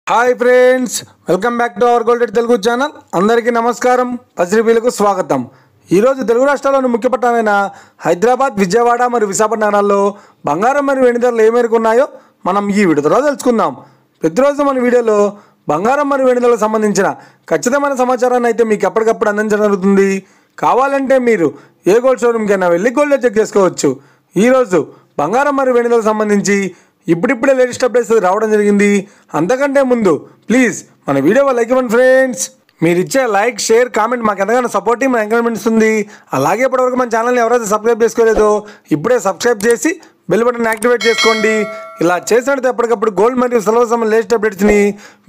Hi friends, welcome back to our golden Telugu channel. అందరికీ నమస్కారం. పసిరిపీలకు స్వాగతం. ఈరోజు తెలుగు రాష్ట్రాల్లోని ముఖ్య పట్టణమైన హైదరాబాద్, విజయవాడ మరియు విశాఖపట్నం నగరాల్లో బంగారం మరియు వెండి ధరలు ఏ మేరకు ఉన్నాయో మనం ఈ వీడియోలో తెలుసుకుందాం. ప్రతిరోజు మన వీడియోలో బంగారం మరియు వెండి ధరలకు సంబంధించిన ఖచ్చితమైన సమాచారాన్ని అయితే మీకు ఎప్పటికప్పుడు అందించడం జరుగుతుంది. కావాలంటే మీరు ఏ గోల్డ్ షోరూమ్కైనా వెళ్ళి గోల్డ్ చెక్ చేసుకోవచ్చు. ఈరోజు బంగారం మరియు వెండి ధరలకు సంబంధించి ఇప్పుడిప్పుడే లేటెస్ట్ అప్డేట్స్ రావడం జరిగింది. అంతకంటే ముందు ప్లీజ్ మన వీడియో లైక్ ఇవ్వండి ఫ్రెండ్స్. మీరు ఇచ్చే లైక్, షేర్, కామెంట్ మాకు ఎంతగానో సపోర్టింగ్, మన ఎంకరేజ్మెంట్ ఇస్తుంది. అలాగే ఇప్పటివరకు మన ఛానల్ని ఎవరైతే సబ్స్క్రైబ్ చేసుకోలేదో ఇప్పుడే సబ్స్క్రైబ్ చేసి బెల్ బటన్ యాక్టివేట్ చేసుకోండి. ఇలా చేసినట్టు ఎప్పటికప్పుడు గోల్డ్ మరియు సిల్వర్ సంబంధించిన లేటెస్ట్ అప్డేట్స్ని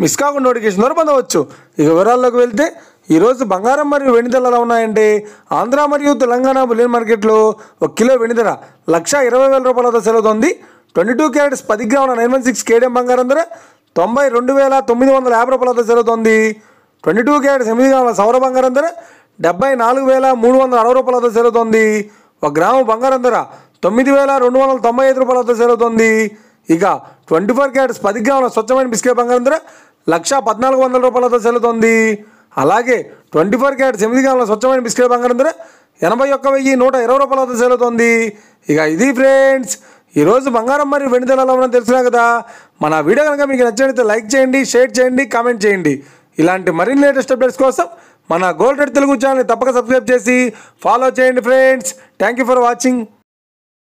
మిస్ కాకుండా నోటిఫికేషన్ ద్వారా పొందవచ్చు. ఇక వివరాల్లోకి వెళ్తే ఈరోజు బంగారం మరియు వెండి ధరలు ఎలా ఉన్నాయంటే, ఆంధ్ర మరియు తెలంగాణ బులియన్ మార్కెట్లో 1 కిలో వెండి ధర 1,20,000 రూపాయలతో సెలవుతోంది. 22 క్యారెట్స్ 10 గ్రాముల 916 కేడియం బంగారం ధర 92,950 రూపాయలతో సెలవుతోంది. 22 క్యారెట్స్ 8 గ్రాముల సౌర బంగారం ధర 74,360 రూపాయలతో సెలవుతోంది. 1 గ్రాము బంగారం ధర 9,295 రూపాయలతో సెలవుతోంది. ఇక 24 క్యారెట్స్ 10 గ్రాముల స్వచ్ఛమైన బిస్కెట్ బంగారం ధర 1,1400 రూపాయలతో సెలవుతోంది. అలాగే 24 క్యారెట్స్ 8 గ్రాముల స్వచ్ఛమైన బిస్కెట్ బంగారం ధర 81,120 రూపాయలతో సెలవుతోంది. ఇక ఇది ఫ్రెండ్స్ ఈరోజు బంగారం మరియు వెండి ధరలు ఎలా ఉన్నాయో తెలుసుకున్నా కదా. మన వీడియో కనుక మీకు నచ్చినట్లయితే లైక్ చేయండి, షేర్ చేయండి, కామెంట్ చేయండి. ఇలాంటి మరిన్ని లేటెస్ట్ అప్డేట్స్ కోసం మన గోల్డ్ తెలుగు ఛానల్ని తప్పక సబ్స్క్రైబ్ చేసి ఫాలో చేయండి friends. Thank you for watching.